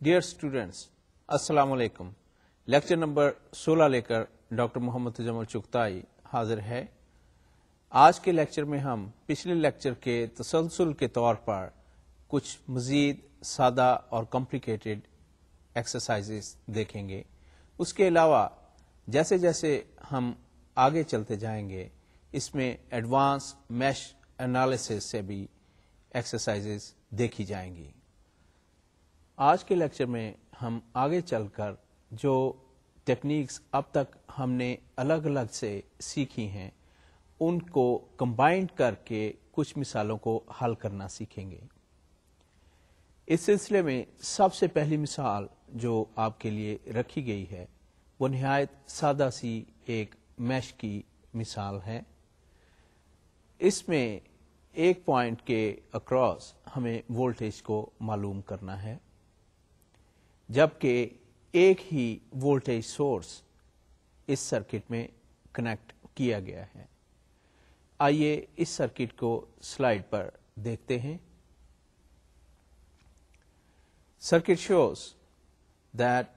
Dear students, अस्सलाम वालेकुम। Lecture number 16 लेकर डॉक्टर मोहम्मद तजम्मुल चुगताई हाजिर है। आज के लेक्चर में हम पिछले लेक्चर के तसलसल के तौर पर कुछ मज़ीद सादा और कॉम्प्लिकेटेड एक्सरसाइजेस देखेंगे। उसके अलावा जैसे जैसे हम आगे चलते जाएंगे इसमें एडवांस मैश एनालिसिस से भी एक्सरसाइजेस देखी जाएंगी। आज के लेक्चर में हम आगे चलकर जो टेक्निक्स अब तक हमने अलग अलग से सीखी हैं उनको कंबाइंड करके कुछ मिसालों को हल करना सीखेंगे। इस सिलसिले में सबसे पहली मिसाल जो आपके लिए रखी गई है वो निहायत सादा सी एक मैश की मिसाल है। इसमें एक पॉइंट के अक्रॉस हमें वोल्टेज को मालूम करना है, जबकि एक ही वोल्टेज सोर्स इस सर्किट में कनेक्ट किया गया है। आइए इस सर्किट को स्लाइड पर देखते हैं। Circuit shows that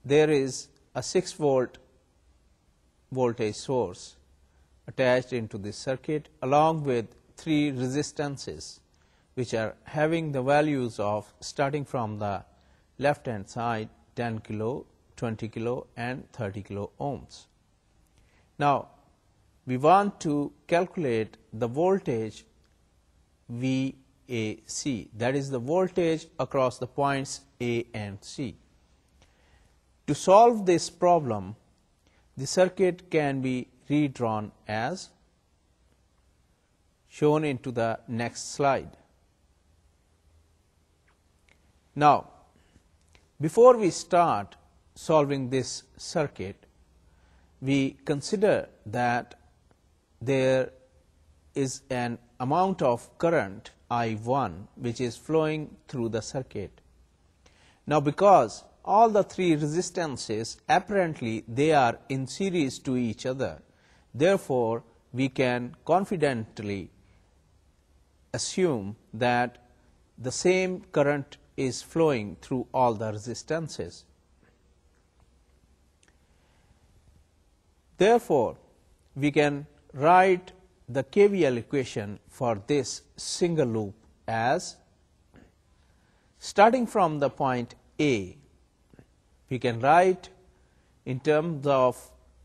there is a 6 volt voltage source attached into this circuit along with 3 resistances which are having the values of starting from the left hand side 10 kilo, 20 kilo and 30 kilo ohms. Now we want to calculate the voltage VAC, that is the voltage across the points A and C. To solve this problem, the circuit can be redrawn as shown into the next slide. Now, before we start solving this circuit, we consider that there is an amount of current I1 which is flowing through the circuit. Now, because all the 3 resistances apparently they are in series to each other, therefore we can confidently assume that the same current is flowing through all the resistances. Therefore, we can write the KVL equation for this single loop as, starting from the point A, we can write in terms of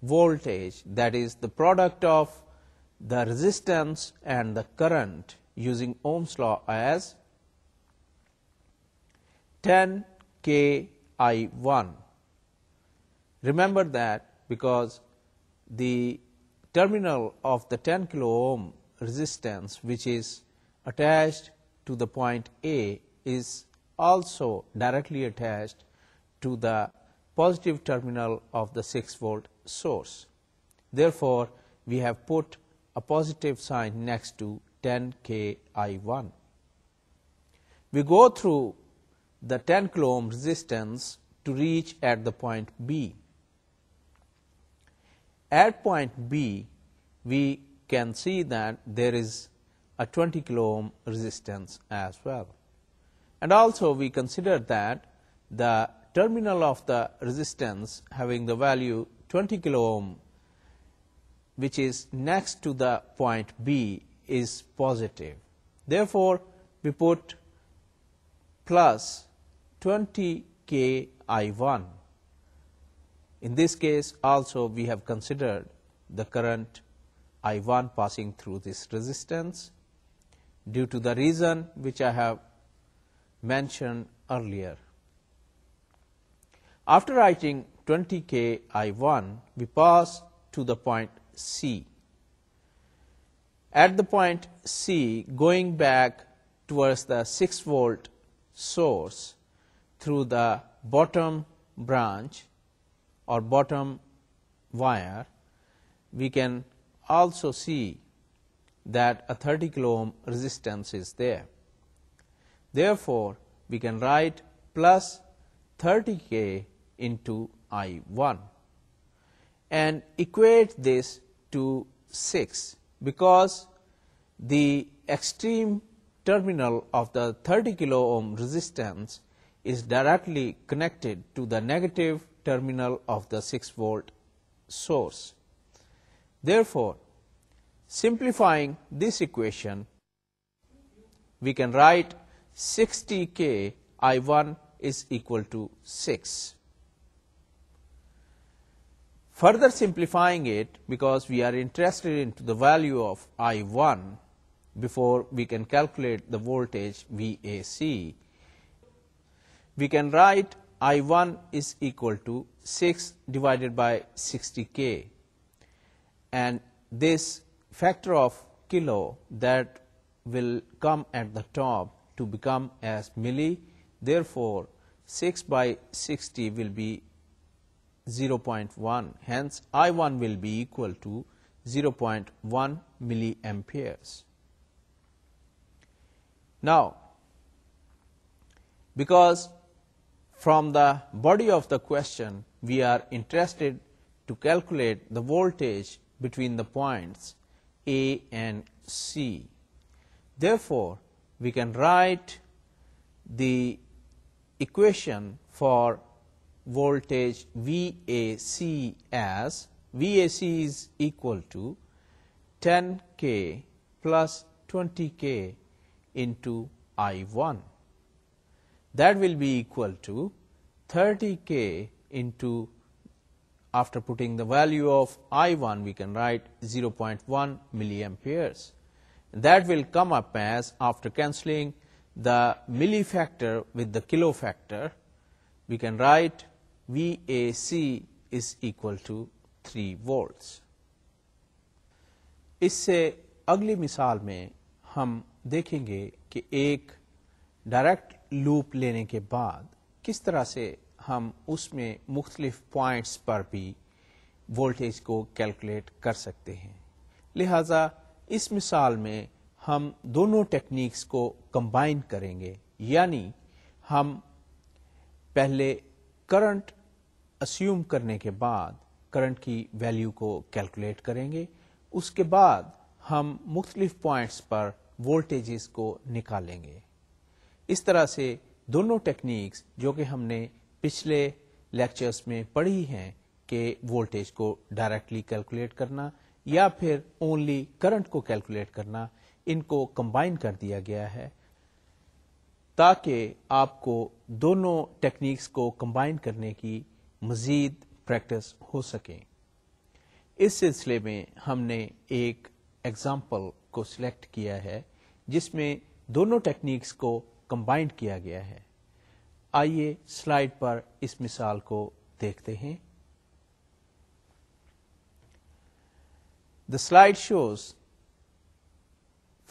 voltage, that is the product of the resistance and the current using Ohm's law, as 10 kI1. Remember that because the terminal of the 10 kilo ohm resistance which is attached to the point A is also directly attached to the positive terminal of the 6 volt source. Therefore, we have put a positive sign next to 10 kI1. We go through the 10 kilo ohm resistance to reach at the point B. At point B, we can see that there is a 20 kilo ohm resistance as well. And also we consider that the terminal of the resistance having the value 20 kilo ohm which is next to the point B is positive. Therefore, we put plus 20 kI1. In this case also we have considered the current I1 passing through this resistance due to the reason which I have mentioned earlier. After writing 20 kI1, we pass to the point C. At the point C, going back towards the 6 volt source through the bottom branch or bottom wire, we can also see that a 30 kilo ohm resistance is there. Therefore, we can write plus 30k into I1 and equate this to 6 because the extreme terminal of the 30 kilo ohm resistance is directly connected to the negative terminal of the 6-volt source. Therefore, simplifying this equation, we can write 60K I1 is equal to 6. Further simplifying it, because we are interested into the value of I1 before we can calculate the voltage VAC, we can write I1 is equal to 6 divided by 60K, and this factor of kilo that will come at the top to become as milli. Therefore, 6 by 60 will be 0.1. Hence, I1 will be equal to 0.1 milliamperes. Now, because from the body of the question we are interested to calculate the voltage between the points A and C, therefore, we can write the equation for voltage VAC as VAC is equal to 10K plus 20K into I1. That will be equal to 30K into, after putting the value of I1, we can write 0.1 milliamperes. That will come up as, after cancelling the milli factor with the kilo factor, we can write VAC is equal to 3 volts. इससे अगली मिसाल में हम देखेंगे कि एक direct loop लेने के बाद किस तरह से हम उसमें मुख्तलिफ पॉइंट्स पर भी वोल्टेज को कैलकुलेट कर सकते हैं. लिहाजा इस मिसाल में हम दोनों टेक्निक्स को कंबाइन करेंगे, यानी हम पहले करंट अस्यूम करने के बाद करंट की वैल्यू को कैलकुलेट करेंगे, उसके बाद हम मुख्तलिफ पॉइंट्स पर वोल्टेजेस को निकालेंगे. इस तरह से दोनों टेक्निक्स जो कि हमने पिछले लेक्चर्स में पढ़ी हैं कि वोल्टेज को डायरेक्टली कैलकुलेट करना या फिर ओनली करंट को कैलकुलेट करना, इनको कंबाइन कर दिया गया है ताकि आपको दोनों टेक्निक्स को कंबाइन करने की मजीद प्रैक्टिस हो सके. इस सिलसिले में हमने एक एग्जाम्पल को सिलेक्ट किया है जिसमें दोनों टेक्निक्स को कंबाइन किया गया है. आइए स्लाइड पर इस मिसाल को देखते हैं. The slide shows,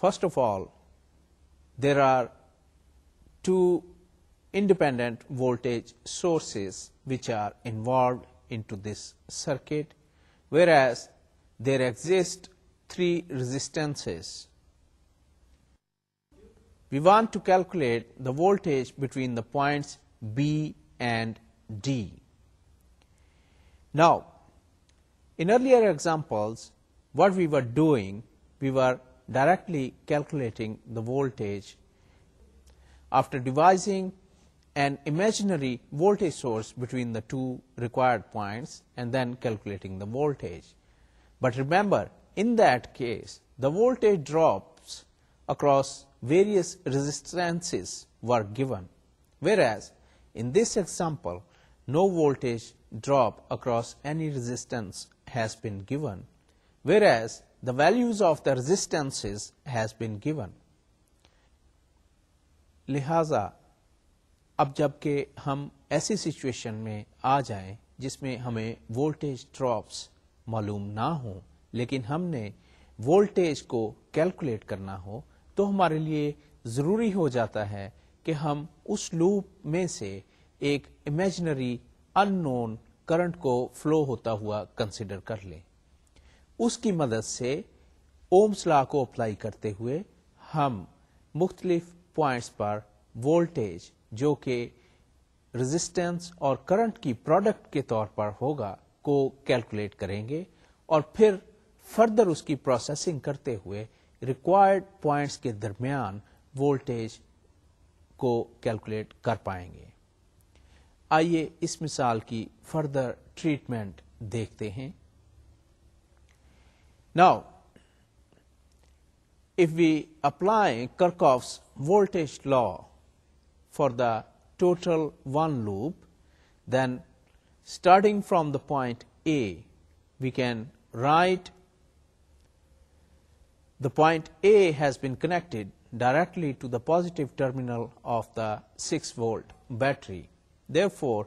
first of all, there are two independent voltage sources which are involved into this circuit, whereas there exist 3 resistances. We want to calculate the voltage between the points B and D. Now, in earlier examples, what we were doing, we were directly calculating the voltage after devising an imaginary voltage source between the two required points and then calculating the voltage. But remember, in that case, the voltage drops across various resistances were given, whereas in this example, no voltage drop across any resistance has been given, whereas the values of the resistances has been given. लिहाजा अब जबकि हम ऐसी situation में आ जाएं जिसमें हमें voltage drops मालूम ना हो, लेकिन हमने वोल्टेज को कैलकुलेट करना हो, तो हमारे लिए ज़रूरी हो जाता है कि हम उस लूप में से एक इमेजिनरी अननोन करंट को फ्लो होता हुआ कंसिडर कर लें. उसकी मदद से ओम्स लॉ को अप्लाई करते हुए हम मुख्तलिफ पॉइंट्स पर वोल्टेज जो कि रेजिस्टेंस और करंट की प्रोडक्ट के तौर पर होगा को कैलकुलेट करेंगे और फिर फर्दर उसकी प्रोसेसिंग करते हुए रिक्वायर्ड पॉइंट्स के दरमियान वोल्टेज को कैलकुलेट कर पाएंगे. आइए इस मिसाल की फर्दर ट्रीटमेंट देखते हैं. Now, if we apply Kirchhoff's voltage law for the total one loop, then starting from the point A, we can write the point A has been connected directly to the positive terminal of the 6-volt battery. Therefore,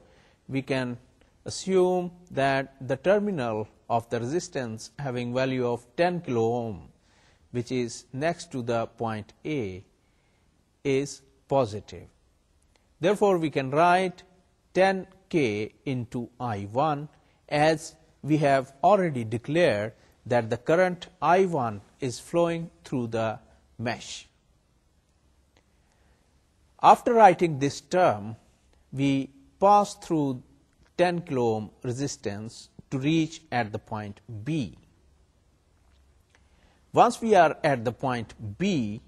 we can assume that the terminal of the resistance having value of 10 kilo ohm, which is next to the point A, is positive. Therefore, we can write 10K into I1, as we have already declared that the current I1 is flowing through the mesh. After writing this term, we pass through 10 kilo ohm resistance to reach at the point B. Once we are at the point B,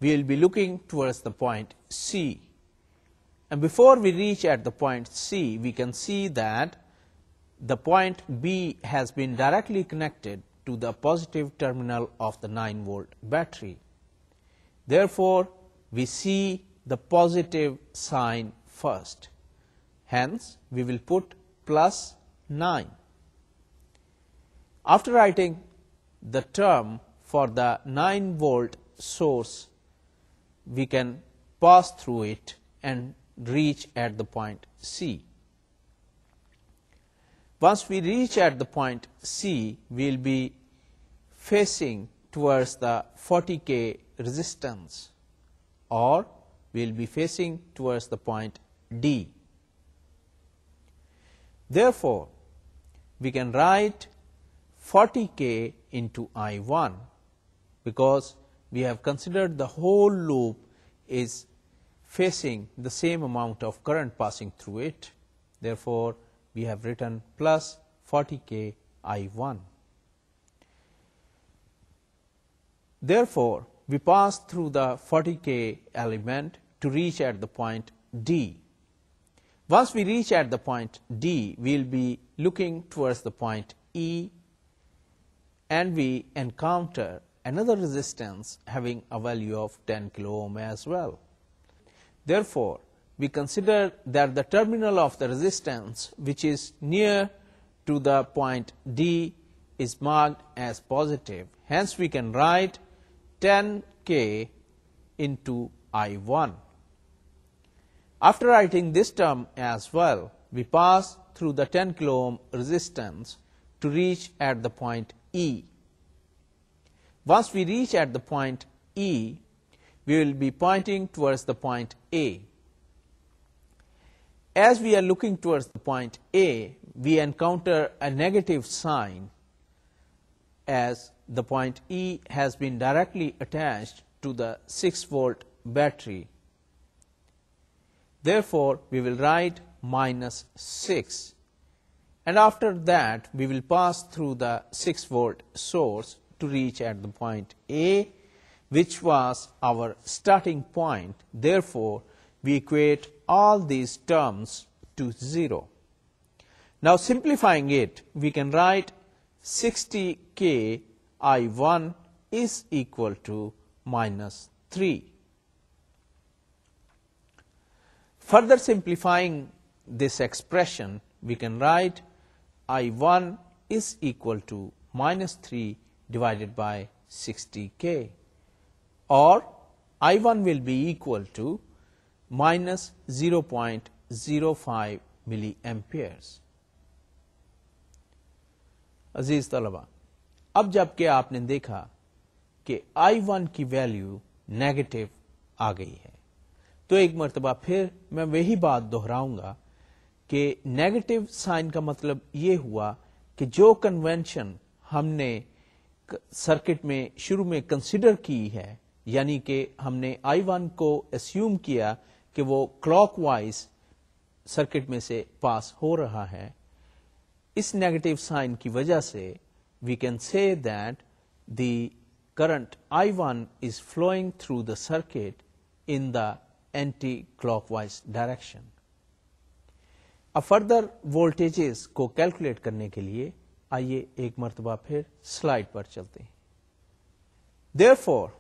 we will be looking towards the point C. And before we reach at the point C, we can see that the point B has been directly connected to the positive terminal of the 9-volt battery. Therefore, we see the positive sign first. Hence, we will put plus 9. After writing the term for the 9-volt source, we can pass through it and reach at the point C. Once we reach at the point C, we will be facing towards the 40K resistance, or we will be facing towards the point D. Therefore, we can write 40K into I1, because we have considered the whole loop is facing the same amount of current passing through it. Therefore, we have written plus 40K I1. Therefore, we pass through the 40K element to reach at the point D. Once we reach at the point D, we will be looking towards the point E, and we encounter another resistance having a value of 10 kilo ohm as well. Therefore, we consider that the terminal of the resistance which is near to the point D is marked as positive. Hence, we can write 10K into I1. After writing this term as well, we pass through the 10 kilo ohm resistance to reach at the point E. Once we reach at the point E, we will be pointing towards the point A. As we are looking towards the point A, we encounter a negative sign, as the point E has been directly attached to the 6-volt battery. Therefore, we will write minus 6, and after that we will pass through the 6-volt source to reach at the point A, which was our starting point. Therefore, we equate all these terms to 0. Now, simplifying it, we can write 60K I1 is equal to minus 3. Further simplifying this expression, we can write I1 is equal to minus 3 divided by 60K, or I1 will be equal to minus 0.05 milliamperes. अजीज तलबा, अब जबकि आपने देखा कि I1 की value negative आ गई है, तो एक मर्तबा फिर मैं वही बात दोहराऊंगा कि नेगेटिव साइन का मतलब ये हुआ कि जो कन्वेंशन हमने सर्किट में शुरू में कंसिडर की है, यानी कि हमने I1 को एस्यूम किया कि वो क्लॉकवाइज सर्किट में से पास हो रहा है, इस नेगेटिव साइन की वजह से we can say that the current I1 is flowing through the circuit in the anti-clockwise direction. Further voltages को कैलकुलेट करने के लिए आइए एक मर्तबा फिर स्लाइड पर चलते हैं। Therefore,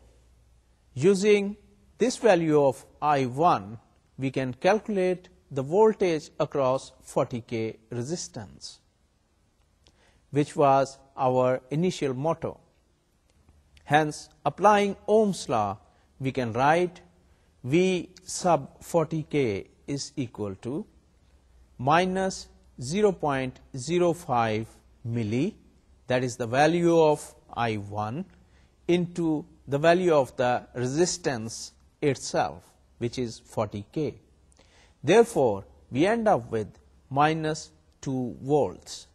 using this value of I1, we can calculate the voltage across 40K resistance, which was our initial motto. Hence, applying Ohm's law, we can write V sub 40K is equal to minus 0.05 milli, that is the value of I1, into the value of the resistance itself, which is 40K. Therefore, we end up with minus 2 volts.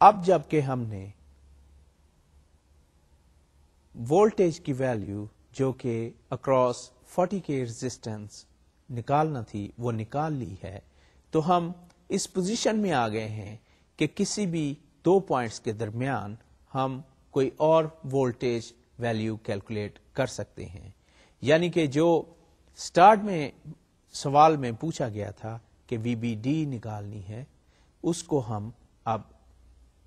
अब जबकि हमने voltage की value जो कि across 40K resistance निकालना थी वो निकाल ली है, तो हम इस पोजीशन में आ गए हैं कि किसी भी दो पॉइंट्स के दरमियान हम कोई और वोल्टेज वैल्यू कैलकुलेट कर सकते हैं। यानी कि जो स्टार्ट में सवाल में पूछा गया था कि VBD निकालनी है, उसको हम अब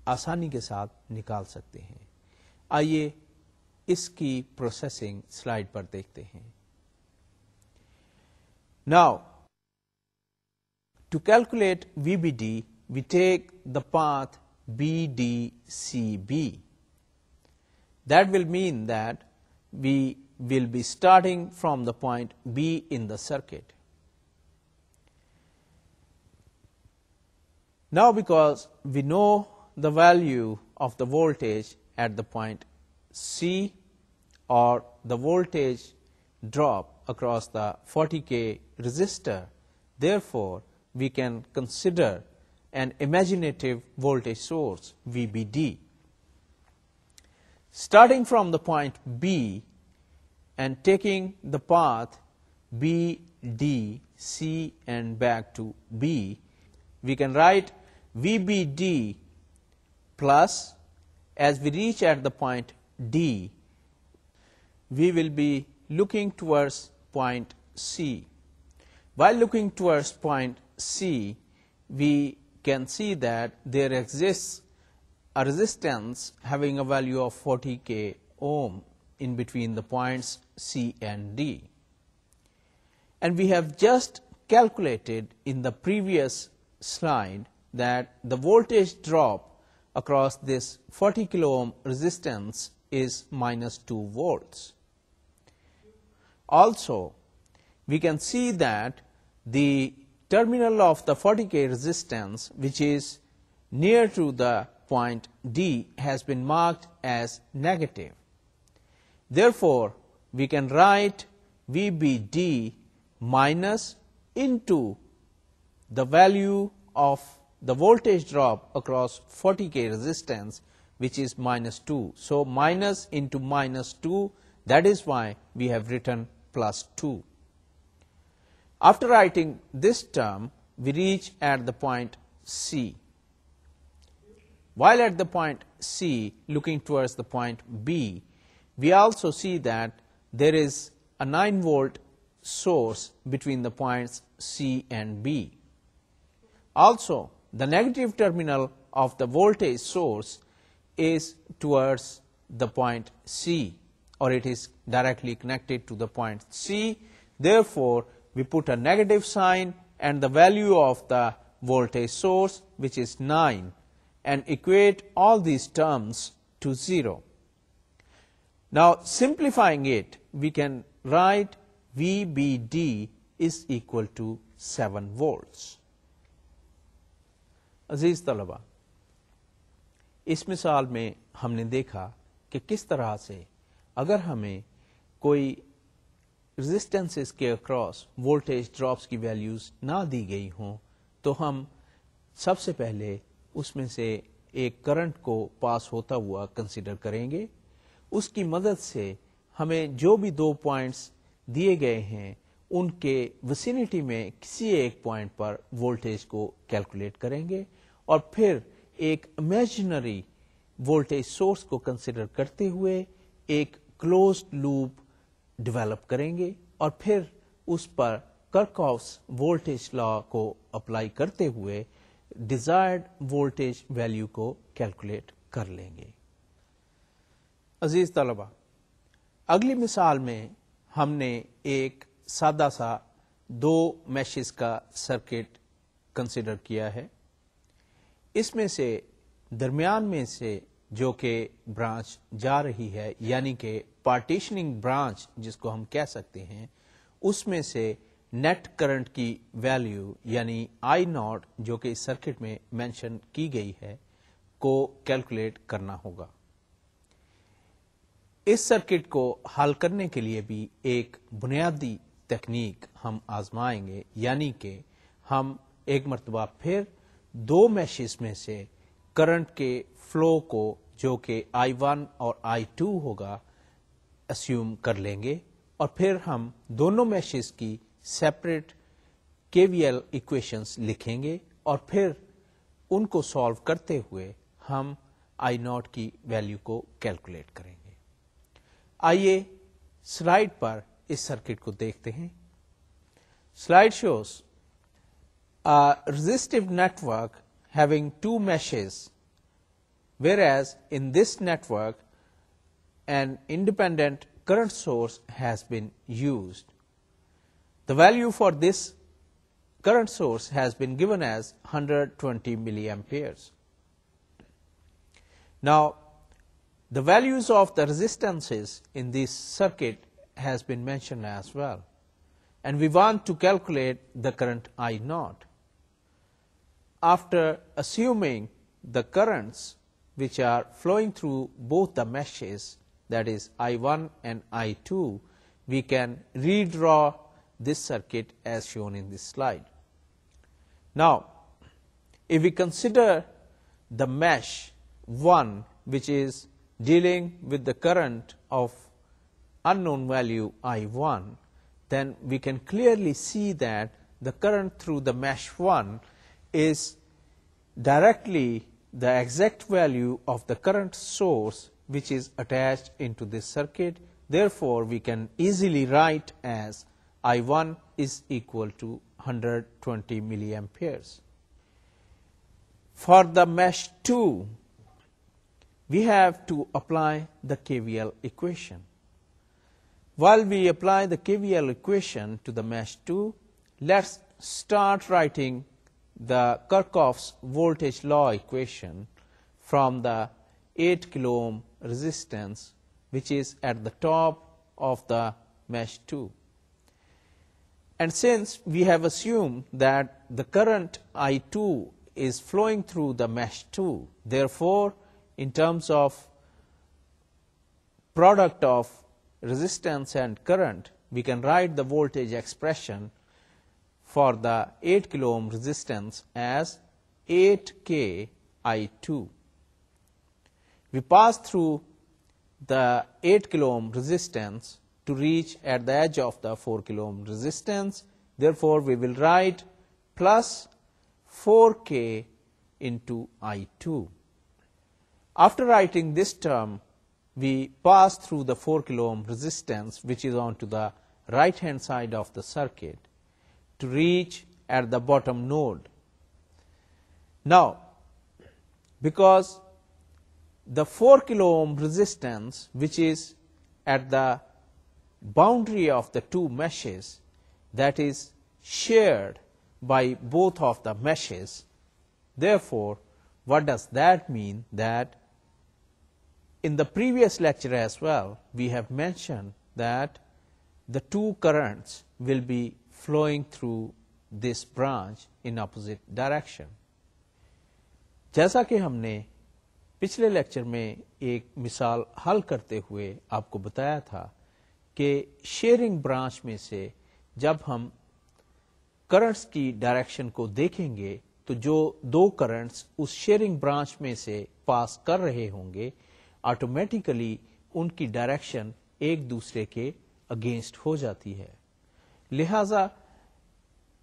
आसानी के साथ निकाल सकते हैं। आइए इसकी प्रोसेसिंग स्लाइड पर देखते हैं। Now, to calculate VBD, we take the path BDCB. That will mean that we will be starting from the point B in the circuit. Now, because we know the value of the voltage at the point C, or the voltage drop across the 40K resistor, therefore, we can consider an imaginative voltage source VBD. Starting from the point B and taking the path B, D, C and back to B, we can write VBD plus, as we reach at the point D, we will be looking towards point C. While looking towards point C, we can see that there exists a resistance having a value of 40K ohm in between the points C and D. And we have just calculated in the previous slide that the voltage drop across this 40 kilo ohm resistance is minus 2 volts. Also, we can see that the terminal of the 40K resistance, which is near to the point D, has been marked as negative. Therefore, we can write VBD minus into the value of the voltage drop across 40K resistance, which is minus 2. So, minus into minus 2, that is why we have written plus 2. After writing this term, we reach at the point C. While at the point C, looking towards the point B, we also see that there is a 9 volt source between the points C and B. Also, the negative terminal of the voltage source is towards the point C, or it is directly connected to the point C. Therefore, we put a negative sign and the value of the voltage source, which is 9, and equate all these terms to 0. Now, simplifying it, we can write VBD is equal to 7 volts. अजीज तलबा, इस मिसाल में हमने देखा कि किस तरह से अगर हमें कोई रेजिस्टेंसेस के अक्रॉस वोल्टेज ड्रॉप्स की वैल्यूज ना दी गई हों, तो हम सबसे पहले उसमें से एक करंट को पास होता हुआ कंसीडर करेंगे। उसकी मदद से हमें जो भी दो पॉइंट्स दिए गए हैं उनके विसिनिटी में किसी एक पॉइंट पर वोल्टेज को कैलकुलेट करेंगे और फिर एक इमेजिनरी वोल्टेज सोर्स को कंसीडर करते हुए एक क्लोज्ड लूप डेवलप करेंगे और फिर उस पर कर्कॉफ्स वोल्टेज लॉ को अप्लाई करते हुए डिजायर्ड वोल्टेज वैल्यू को कैलकुलेट कर लेंगे। अजीज तलबा, अगली मिसाल में हमने एक सादा सा 2 मैशेस का सर्किट कंसिडर किया है। इसमें से दरमियान में से जो कि ब्रांच जा रही है, यानी कि पार्टीशनिंग ब्रांच जिसको हम कह सकते हैं, उसमें से नेट करंट की वैल्यू यानी आई नॉट जो कि इस सर्किट में मेंशन की गई है को कैलकुलेट करना होगा। इस सर्किट को हल करने के लिए भी एक बुनियादी तकनीक हम आजमाएंगे, यानी कि हम एक मर्तबा फिर 2 मैशेस में से करंट के फ्लो को जो कि I1 और I2 होगा अस्यूम कर लेंगे और फिर हम दोनों मैशेस की सेपरेट केवीएल इक्वेशंस लिखेंगे और फिर उनको सॉल्व करते हुए हम I0 की वैल्यू को कैलकुलेट करेंगे। आइए स्लाइड पर इस सर्किट को देखते हैं। Slide shows a resistive network having 2 meshes, whereas in this network an independent current source has been used. The value for this current source has been given as 120 milliamperes. Now, the values of the resistances in this circuit has been mentioned as well, and we want to calculate the current I0. After assuming the currents which are flowing through both the meshes, that is I1 and I2, we can redraw this circuit as shown in this slide. Now, if we consider the mesh 1, which is dealing with the current of unknown value I1, then we can clearly see that the current through the mesh 1 is directly the exact value of the current source which is attached into this circuit. Therefore, we can easily write as I1 is equal to 120 milliamperes. For the mesh 2, we have to apply the KVL equation. While we apply the KVL equation to the mesh 2, let's start writing the Kirchhoff's voltage law equation from the 8 kilo ohm resistance which is at the top of the mesh 2. And since we have assumed that the current I2 is flowing through the mesh 2, therefore, in terms of product of resistance and current, we can write the voltage expression for the 8 kilo ohm resistance as 8K I2. We pass through the 8 kilo ohm resistance to reach at the edge of the 4 kilo ohm resistance. Therefore, we will write plus 4K into I2. After writing this term, we pass through the 4 kilo ohm resistance which is on to the right hand side of the circuit to reach at the bottom node. Now, because the 4 kilo ohm resistance which is at the boundary of the two meshes, that is shared by both of the meshes, therefore, what does that mean? That in the previous lecture as well, we have mentioned that the two currents will be flowing through this branch in opposite direction. जैसा कि हमने पिछले lecture में एक मिसाल हल करते हुए आपको बताया था कि शेयरिंग ब्रांच में से जब हम करंट्स की डायरेक्शन को देखेंगे तो जो दो करंट्स उस शेयरिंग ब्रांच में से पास कर रहे होंगे, ऑटोमेटिकली उनकी डायरेक्शन एक दूसरे के अगेंस्ट हो जाती है। लिहाजा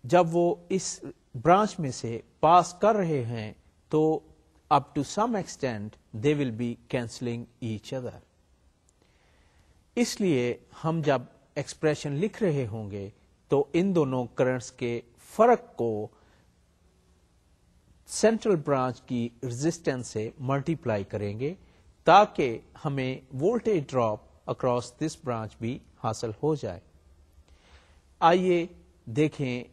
जब वो इस ब्रांच में से पास कर रहे हैं तो up to some extent they will be cancelling each other. इसलिए हम जब एक्सप्रेशन लिख रहे होंगे तो इन दोनों करंट्स के फर्क को सेंट्रल ब्रांच की रेजिस्टेंस से मल्टीप्लाई करेंगे ताकि हमें voltage drop across this branch भी हासिल हो जाए। आइए देखें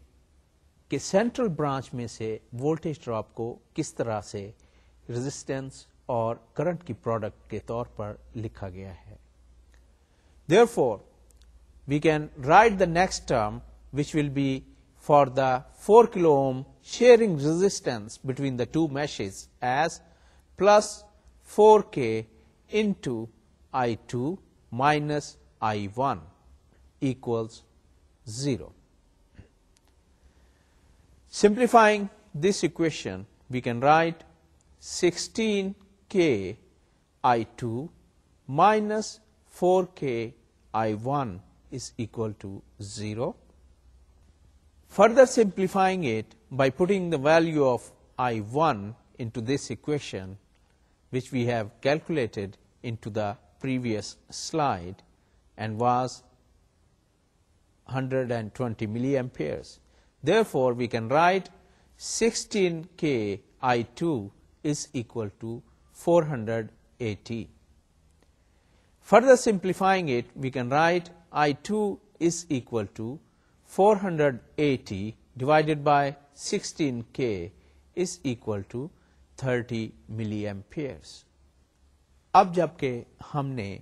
कि सेंट्रल ब्रांच में से वोल्टेज ड्रॉप को किस तरह से रेजिस्टेंस और करंट की प्रोडक्ट के तौर पर लिखा गया है। Therefore, we can write the next term, which will be for the 4 kilo ohm sharing resistance between the two meshes as plus 4K into I2 minus I1 equals 0. Simplifying this equation, we can write 16K I2 minus 4K I1 is equal to 0. Further simplifying it by putting the value of I1 into this equation, which we have calculated into the previous slide and was 120 milliamperes. Therefore, we can write 16K I2 is equal to 480. Further simplifying it, we can write I2 is equal to 480 divided by 16K is equal to 30 milliamperes. अब जबकि हमने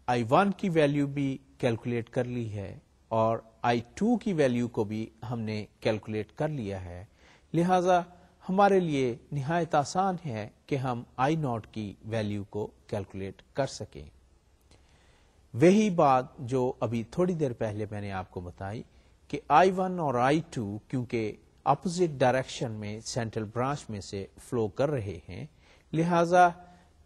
I1 की value भी calculate कर ली है और I2 की value को भी हमने कैलकुलेट कर लिया है, लिहाजा हमारे लिए निहायत आसान है कि हम I0 की वैल्यू को कैलकुलेट कर सकें। वही बात जो अभी थोड़ी देर पहले मैंने आपको बताई कि I1 और I2 क्योंकि अपोजिट डायरेक्शन में सेंट्रल ब्रांच में से फ्लो कर रहे हैं, लिहाजा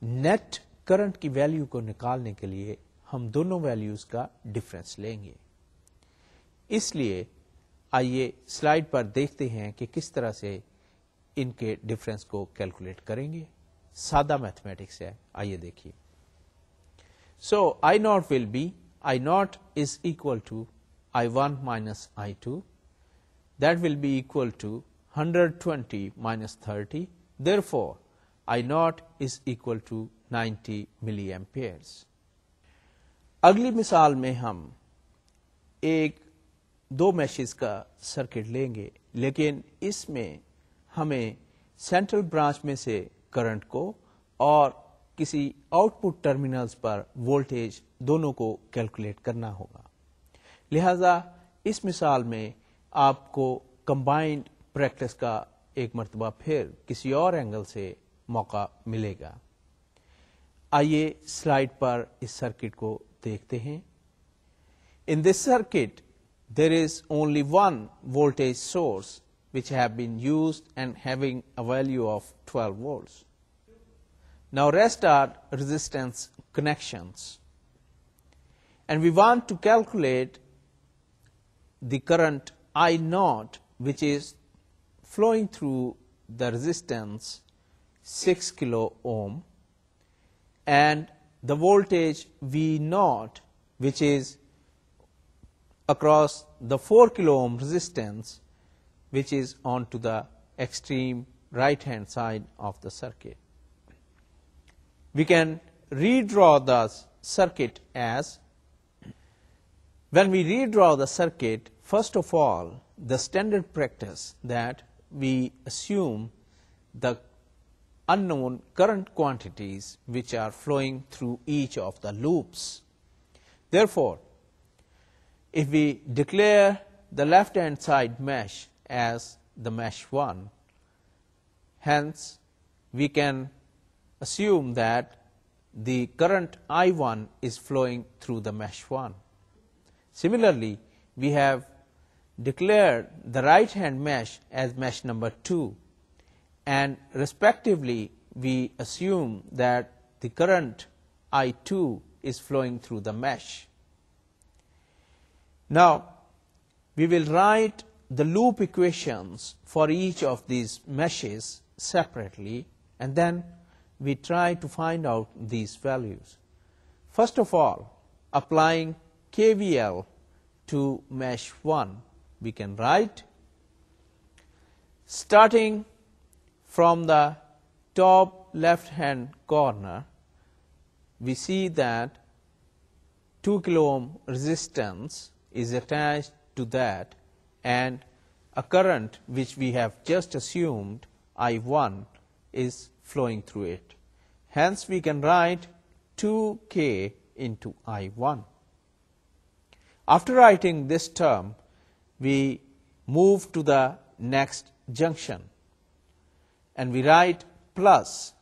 नेट करंट की वैल्यू को निकालने के लिए हम दोनों वैल्यूज का डिफरेंस लेंगे। इसलिए आइए स्लाइड पर देखते हैं कि किस तरह से इनके डिफरेंस को कैलकुलेट करेंगे। सादा मैथमेटिक्स है, आइए देखिए। So I0 will be, I0 is equal to I1 minus I2. That will be equal to 120 minus 30. Therefore, I0 is equal to 90 milliamperes. अगली मिसाल में हम एक दो मैशेस का सर्किट लेंगे, लेकिन इसमें हमें सेंट्रल ब्रांच में से करंट को और किसी आउटपुट टर्मिनल्स पर वोल्टेज दोनों को कैलकुलेट करना होगा। लिहाजा इस मिसाल में आपको कंबाइंड प्रैक्टिस का एक मर्तबा फिर किसी और एंगल से मौका मिलेगा। आइए स्लाइड पर इस सर्किट को देखते हैं। In this circuit there is only one voltage source which have been used and having a value of 12 volts. Now rest are resistance connections, and we want to calculate the current I0 which is flowing through the resistance 6 kilo ohm and the voltage V0 which is across the 4 kilo ohm resistance which is on to the extreme right hand side of the circuit. We can redraw the circuit as, when we redraw the circuit, first of all, the standard practice that we assume the unknown current quantities which are flowing through each of the loops. Therefore, if we declare the left hand side mesh as the mesh 1, hence we can assume that the current I1 is flowing through the mesh 1. Similarly, we have declared the right hand mesh as mesh number 2, and respectively we assume that the current I2 is flowing through the mesh. Now we will write the loop equations for each of these meshes separately, and then we try to find out these values. First of all, applying KVL to mesh 1, we can write, starting from the top left hand corner, we see that 2 kilo ohm resistance is attached to that, and a current which we have just assumed I1 is flowing through it. Hence, we can write 2K into I1. After writing this term, we move to the next junction and we write plus.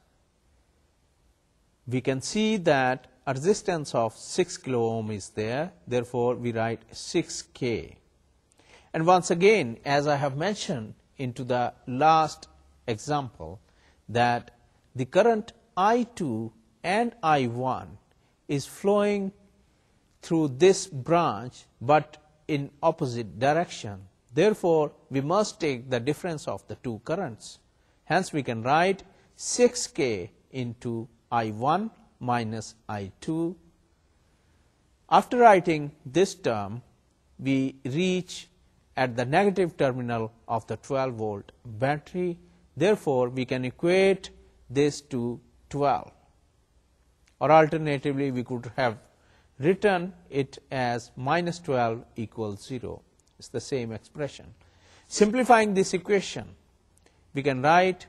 We can see that a resistance of 6 kilo ohm is there, therefore we write 6K. And once again, as I have mentioned into the last example, that the current I2 and I1 is flowing through this branch but in opposite direction. Therefore, we must take the difference of the two currents. Hence, we can write 6K into I1 minus I2. After writing this term, we reach at the negative terminal of the 12 volt battery. Therefore, we can equate this to 12. Or alternatively, we could have written it as minus 12 equals 0. It's the same expression. Simplifying this equation, we can write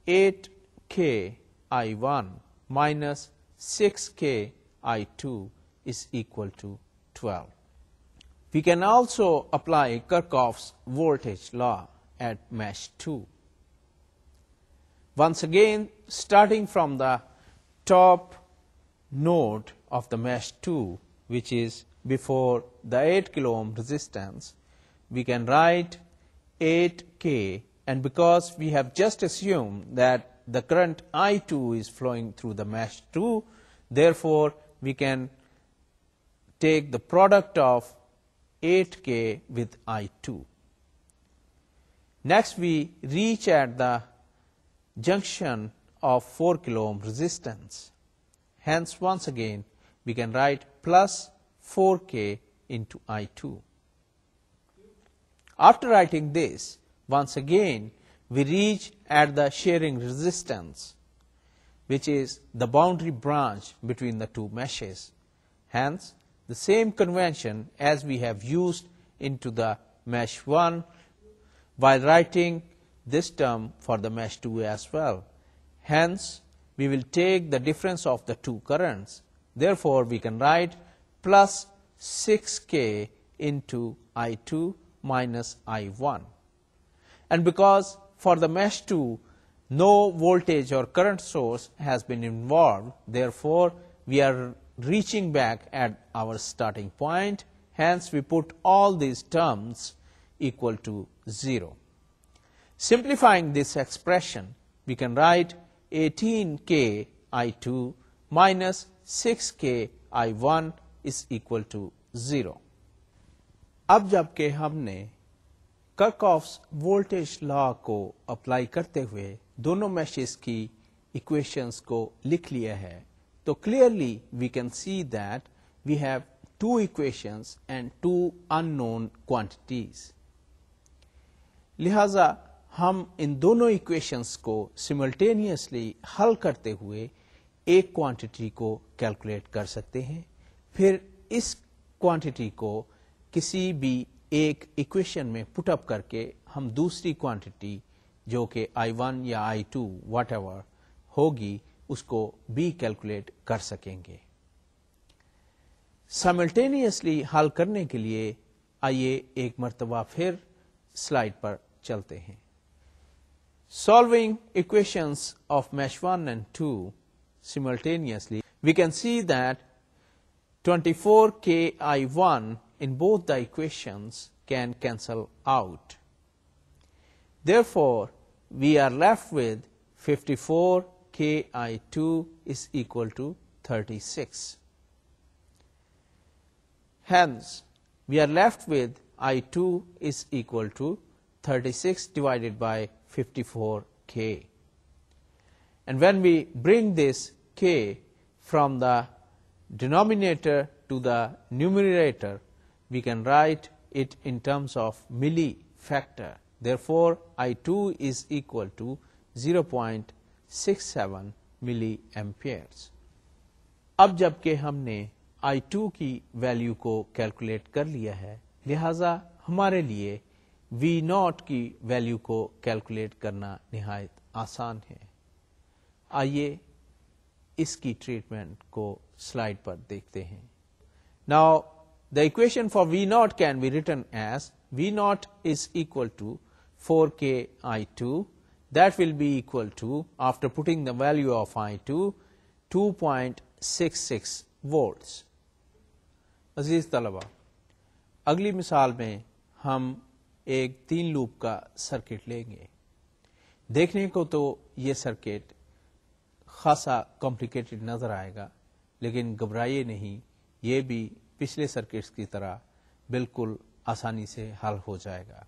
8K I1 minus 6K I2 is equal to 12. We can also apply Kirchhoff's voltage law at mesh 2. Once again, starting from the top node of the mesh 2, which is before the 8 kilo ohm resistance, we can write 8K, and because we have just assumed that the current I2 is flowing through the mesh 2, therefore we can take the product of 8K with I2. Next, we reach at the junction of 4 kilo ohm resistance. Hence, once again, we can write plus 4K into I2. After writing this, once again, we reach at the sharing resistance, which is the boundary branch between the two meshes. Hence, the same convention as we have used into the mesh 1 while writing this term for the mesh 2 as well. Hence, we will take the difference of the two currents. Therefore, we can write plus 6K into I2 minus I1. And because for the mesh 2, no voltage or current source has been involved, therefore, we are reaching back at our starting point. Hence, we put all these terms equal to 0. Simplifying this expression, we can write 18K I2 minus 6K I1 is equal to 0. अब जबकि हमने कर्कॉफ्स voltage law को apply करते हुए दोनों meshes की equations को लिख लिया है, तो clearly we can see that we have two equations and two unknown quantities. लिहाजा हम इन दोनों इक्वेशंस को सिमल्टेनियसली हल करते हुए एक क्वांटिटी को कैलकुलेट कर सकते हैं. फिर इस क्वांटिटी को किसी भी एक इक्वेशन में पुट अप करके हम दूसरी क्वांटिटी जो कि I1 या I2 व्हाटएवर होगी उसको भी कैलकुलेट कर सकेंगे. साइमल्टेनियसली हल करने के लिए आइए एक मर्तबा फिर स्लाइड पर चलते हैं. Solving equations of mesh 1 and 2 simultaneously, we can see that 24K I1 in both the equations can cancel out. Therefore, we are left with 54K I2 is equal to 36. Hence, we are left with I2 is equal to 36 divided by 54K. And when we bring this K from the denominator to the numerator, we can write it in terms of milli factor. Therefore, I2 is equal to 0.67 milli amperes. अब जबकि हमने I2 की value को calculate कर लिया है, लिहाजा हमारे लिए V0 की वैल्यू को कैलकुलेट करना निहायत आसान है। आइए इसकी ट्रीटमेंट को स्लाइड पर देखते हैं। Now, the equation for V0 can be written as V0 is equal to 4K I2. That will be equal to, after putting the value of I2, 2.66 volts. अजीज तलबा, अगली मिसाल में हम एक 3 लूप का सर्किट लेंगे। देखने को तो ये सर्किट खासा कॉम्प्लिकेटेड नजर आएगा, लेकिन घबराइए नहीं, ये भी पिछले सर्किट्स की तरह बिल्कुल आसानी से हल हो जाएगा।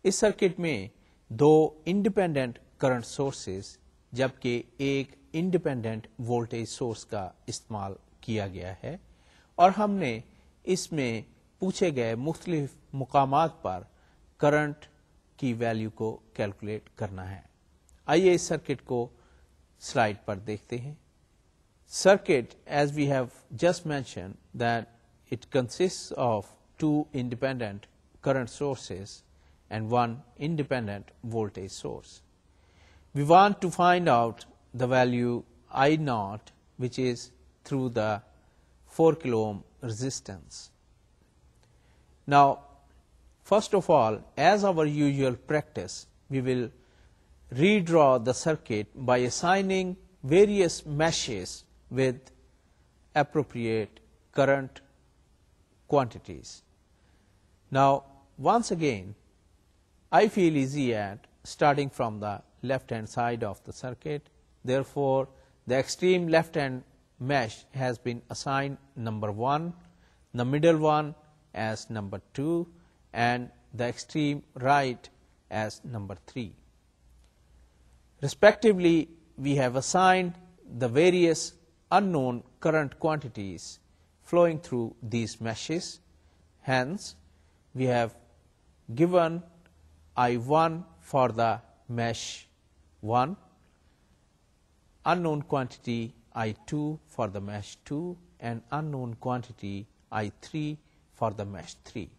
इस सर्किट में 2 इंडिपेंडेंट करंट सोर्सेस जबकि एक इंडिपेंडेंट वोल्टेज सोर्स का इस्तेमाल किया गया है और हमने इसमें पूछे गए मुख्तलिफ मुकामात पर करंट की वैल्यू को कैलकुलेट करना है। आइए इस सर्किट को स्लाइड पर देखते हैं। Circuit, as we have just mentioned, that it consists of 2 independent current sources and 1 independent voltage source. We want to find out the value I0, which is through the 4 kilo ohm resistance. Now, first of all, as our usual practice, we will redraw the circuit by assigning various meshes with appropriate current quantities. Now, once again, I feel easy at starting from the left hand side of the circuit. Therefore, the extreme left hand mesh has been assigned number 1, the middle one as number 2, and the extreme right as number 3. Respectively, we have assigned the various unknown current quantities flowing through these meshes. Hence, we have given I1 for the mesh 1, unknown quantity I2 for the mesh 2, and unknown quantity I3 for the mesh 3.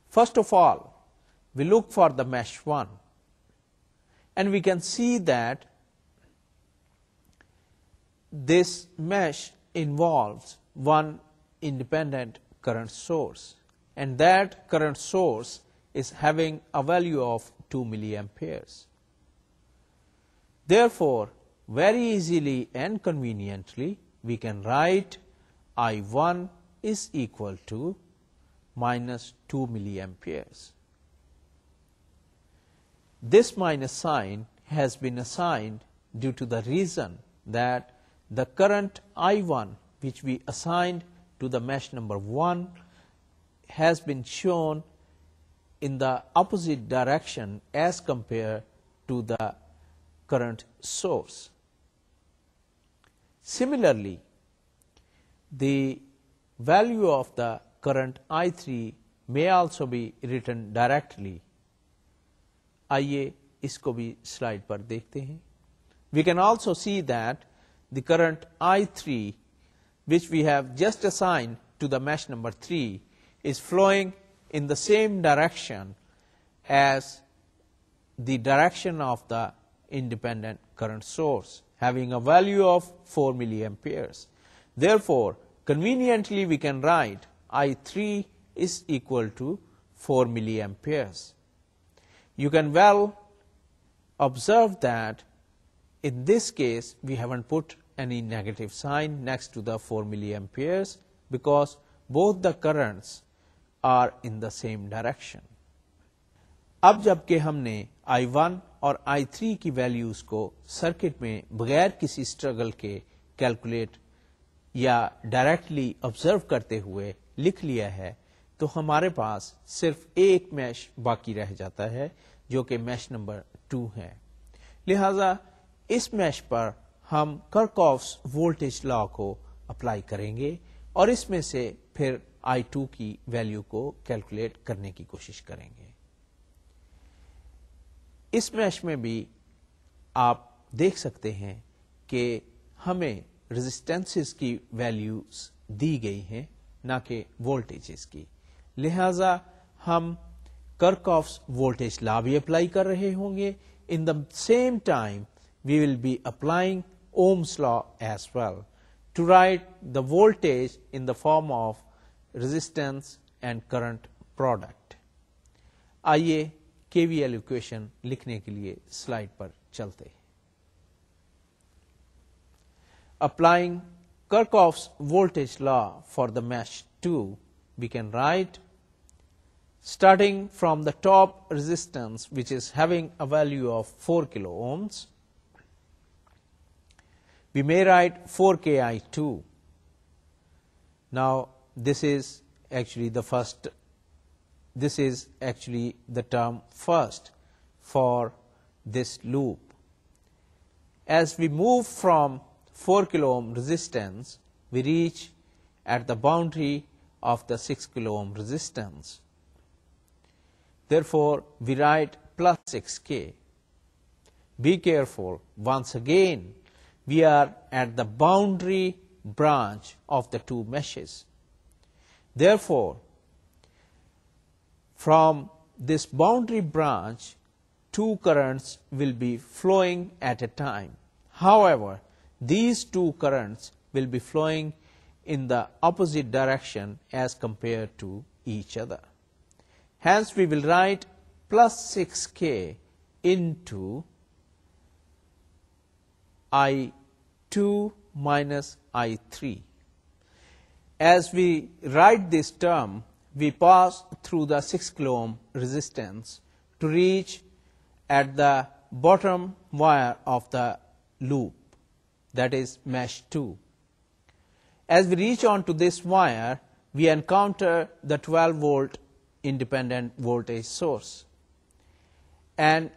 First of all, we look for the mesh 1, and we can see that this mesh involves one independent current source, and that current source is having a value of 2 milliamperes. Therefore, very easily and conveniently, we can write I1 is equal to minus 2 milliamperes. This minus sign has been assigned due to the reason that the current I1, which we assigned to the mesh number 1, has been shown in the opposite direction as compared to the current source. Similarly, the value of the current I3 may also be written directly. आइए इसको भी slide पर देखते हैं. We can also see that the current I3, which we have just assigned to the mesh number 3, is flowing in the same direction as the direction of the independent current source, having a value of 4 milliamperes. Therefore, conveniently we can write I3 is equal to 4 milliamperes. You can well observe that in this case we haven't put any negative sign next to the 4 milliamperes because both the currents are in the same direction. अब जबकि हमने I1 और I3 की values को circuit में बगैर किसी struggle के कैलकुलेट या डायरेक्टली ऑब्जर्व करते हुए लिख लिया है, तो हमारे पास सिर्फ एक मैश बाकी रह जाता है जो कि मैश नंबर 2 है. लिहाजा इस मैश पर हम किरचॉफ्स वोल्टेज लॉ को अप्लाई करेंगे और इसमें से फिर I2 की वैल्यू को कैलकुलेट करने की कोशिश करेंगे। इस मैश में भी आप देख सकते हैं कि हमें रेजिस्टेंसेस की वैल्यूज दी गई हैं, ना कि वोल्टेजेस की। लिहाजा हम कर्कॉफ्स वोल्टेज लॉ भी अप्लाई कर रहे होंगे। In the same time we will be applying Ohm's law as well to write the voltage in the form of resistance and current product. आइए KVL इक्वेशन लिखने के लिए स्लाइड पर चलते हैं। Applying Kirchhoff's voltage law for the mesh 2, we can write, starting from the top resistance, which is having a value of 4 kilo ohms, we may write 4KI2. Now this is actually the first, this is actually the term first for this loop. As we move from 4 kilo ohm resistance, we reach at the boundary of the 6 kilo ohm resistance. Therefore, we write plus 6K. Be careful, once again, we are at the boundary branch of the two meshes. Therefore, from this boundary branch, two currents will be flowing at a time. However, these two currents will be flowing in the opposite direction as compared to each other. Hence, we will write plus 6K into I2 minus I3. As we write this term, we pass through the 6 kilo ohm resistance to reach at the bottom wire of the loop, that is mesh 2. As we reach on to this wire, we encounter the 12 volt independent voltage source. And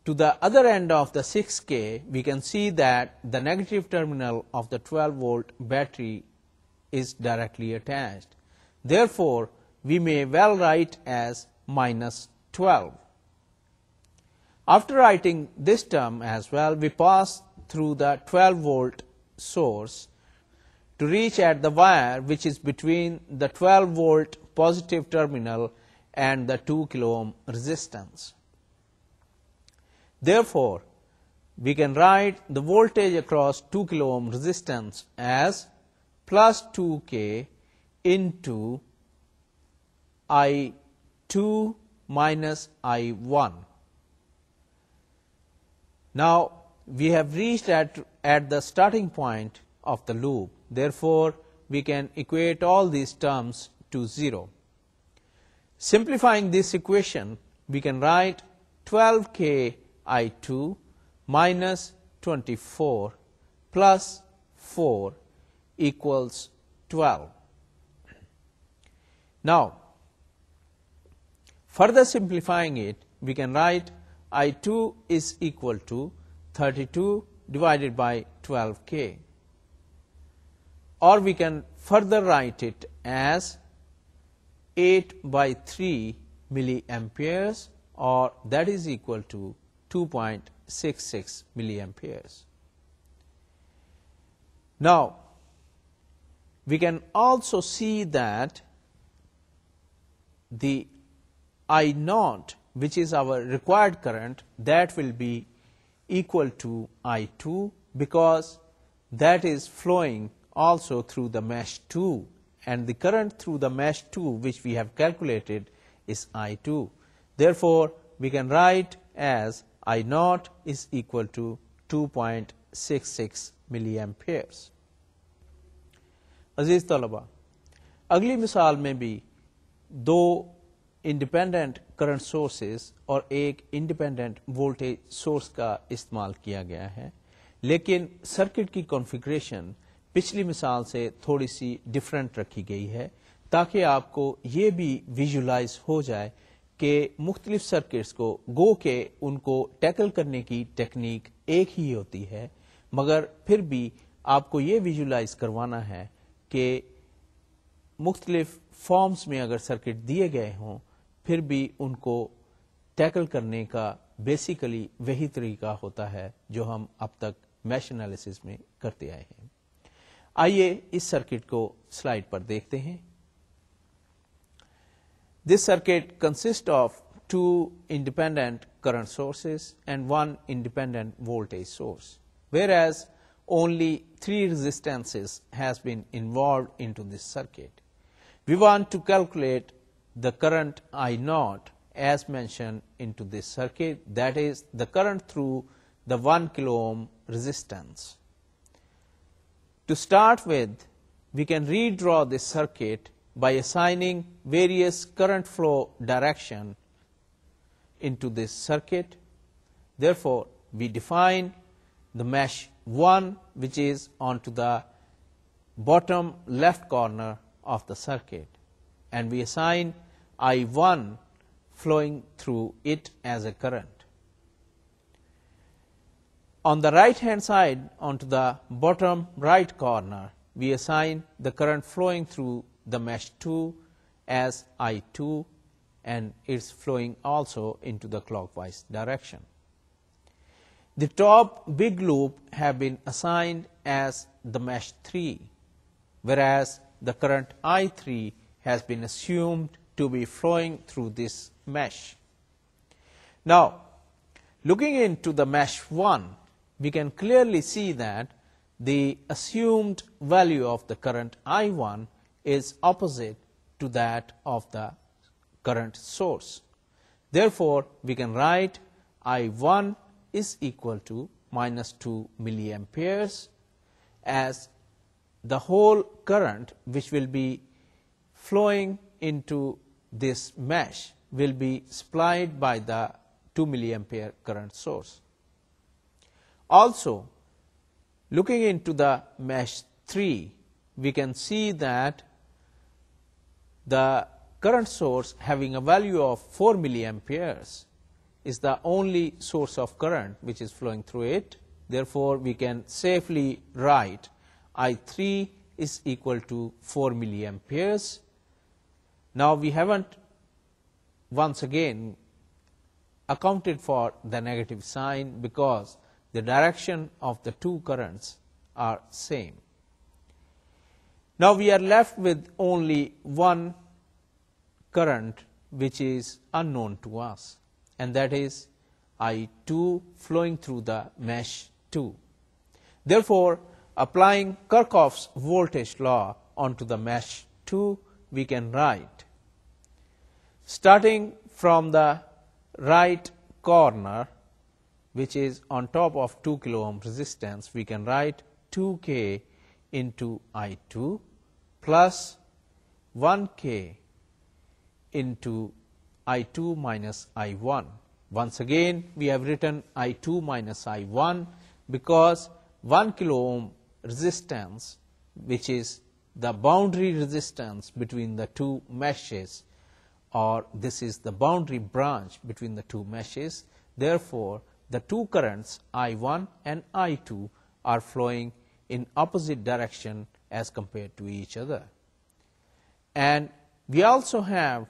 to the other end of the 6K, we can see that the negative terminal of the 12 volt battery is directly attached. Therefore, we may well write as minus 12. After writing this term as well, we pass through the 12 volt source to reach at the wire which is between the 12 volt positive terminal and the 2 kilo ohm resistance. Therefore, we can write the voltage across 2 kilo ohm resistance as plus 2K into I2 minus I1. Now, we have reached at the starting point of the loop. Therefore, we can equate all these terms to 0. Simplifying this equation, we can write 12K I2 minus 24 plus 4 equals 12. Now, further simplifying it, we can write I2 is equal to 32 divided by 12K. Or we can further write it as 8 by 3 milliamperes, or that is equal to 2.66 milliamperes. Now, we can also see that the I0, which is our required current, that will be equal to I2 because that is flowing also through the mesh 2, and the current through the mesh 2 which we have calculated is I2. Therefore, we can write as I0 is equal to 2.66 milliamperes. अजीज तलबा, अगली मिसाल में भी दो independent current sources और एक independent voltage source का इस्तेमाल किया गया है, लेकिन सर्किट की कॉन्फ़िगरेशन पिछली मिसाल से थोड़ी सी डिफरेंट रखी गई है ताकि आपको ये भी विजुलाइज हो जाए कि मुख्तलिफ सर्किट्स को गो के उनको टैकल करने की टेक्निक एक ही होती है, मगर फिर भी आपको ये विजुलाइज करवाना है कि मुख्तलिफ फॉर्म्स में अगर सर्किट दिए गए हों फिर भी उनको टैकल करने का बेसिकली वही तरीका होता है जो हम अब तक मैश एनालिसिस में करते आए हैं। आइए इस सर्किट को स्लाइड पर देखते हैं। This circuit consist of 2 independent current sources and 1 independent voltage source, whereas only 3 resistances has been involved into this circuit. We want to calculate the current I0 as mentioned into this circuit, that is the current through the 1 kilo ohm resistance. To start with, we can redraw this circuit by assigning various current flow direction into this circuit. Therefore, we define the mesh 1, which is onto the bottom left corner of the circuit, and we assign I1 flowing through it as a current. On the right hand side, onto the bottom right corner, we assign the current flowing through the mesh 2 as I2, and it's flowing also into the clockwise direction. The top big loop have been assigned as the mesh 3, whereas the current I3 has been assumed to be flowing through this mesh. Now, looking into the mesh 1, we can clearly see that the assumed value of the current I1 is opposite to that of the current source. Therefore, we can write I1 is equal to minus 2 milliamperes, as the whole current which will be flowing into this mesh will be supplied by the 2 milliampere current source. Also, looking into the mesh 3, we can see that the current source having a value of 4 milliamperes is the only source of current which is flowing through it. Therefore, we can safely write I3 is equal to 4 milliamperes. Now, we haven't once again accounted for the negative sign because the direction of the two currents are same. Now, we are left with only one current which is unknown to us, and that is I2 flowing through the mesh 2. Therefore, applying Kirchhoff's voltage law onto the mesh 2, we can write, starting from the right corner, which is on top of 2 kilo ohm resistance, we can write 2K into I2 plus 1K into I2 minus I1. Once again, we have written I2 minus I1 because 1 kilo ohm resistance, which is the boundary resistance between the two meshes, or this is the boundary branch between the two meshes. Therefore, the two currents I1 and I2 are flowing in opposite direction as compared to each other. And we also have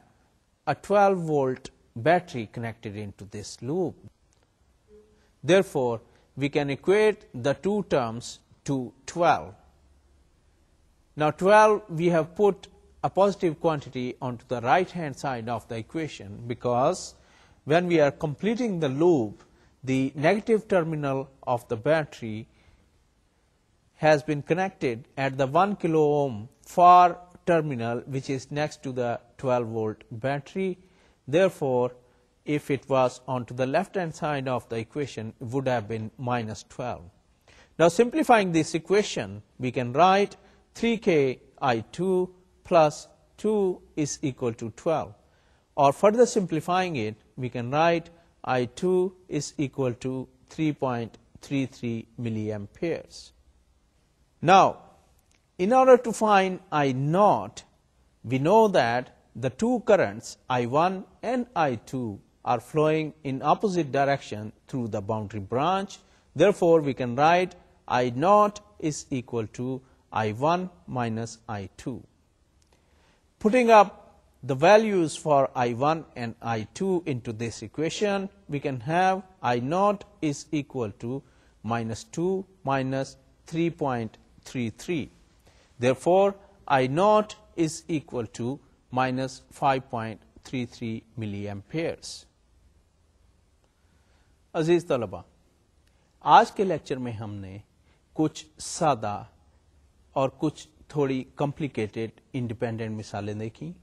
a 12-volt battery connected into this loop. Therefore, we can equate the two terms to 12. Now, 12, we have put a positive quantity onto the right hand side of the equation because when we are completing the loop, the negative terminal of the battery has been connected at the 1 kilo ohm far terminal, which is next to the 12-volt battery. Therefore, if it was onto the left hand side of the equation, it would have been minus 12. Now, simplifying this equation, we can write 3K I2 plus 2 is equal to 12, or further simplifying it, we can write I2 is equal to 3.33 milliamperes. Now, in order to find I0, we know that the two currents I1 and I2 are flowing in opposite direction through the boundary branch. Therefore, we can write I0 is equal to I1 minus I2. Putting up the values for I1 and I2 into this equation, we can have I naught is equal to minus 2 minus 3.33. Therefore, I naught is equal to minus 5.33 milliamperes. अजीज तलबा, आज के lecture में हमने कुछ सादा और कुछ थोड़ी कॉम्प्लिकेटेड इंडिपेंडेंट मिसालें देखी,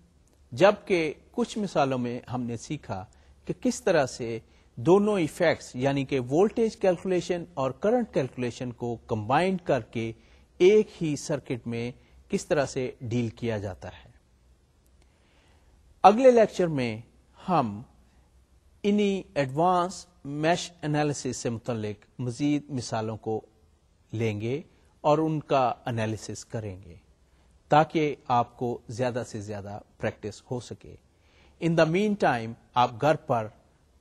जबकि कुछ मिसालों में हमने सीखा कि किस तरह से दोनों इफेक्ट्स यानी कि वोल्टेज कैलकुलेशन और करंट कैलकुलेशन को कंबाइन करके एक ही सर्किट में किस तरह से डील किया जाता है। अगले लेक्चर में हम इन्हीं एडवांस मैश एनालिसिस से मुतल्लिक मजीद मिसालों को लेंगे और उनका एनालिसिस करेंगे ताकि आपको ज्यादा से ज्यादा प्रैक्टिस हो सके। इन द मीन टाइम आप घर पर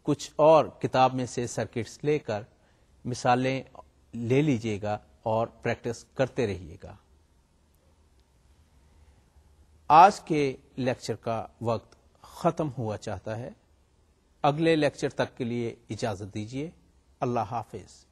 कुछ और किताब में से सर्किट्स लेकर मिसालें ले लीजिएगा और प्रैक्टिस करते रहिएगा। आज के लेक्चर का वक्त खत्म हुआ चाहता है। अगले लेक्चर तक के लिए इजाजत दीजिए। अल्लाह हाफिज।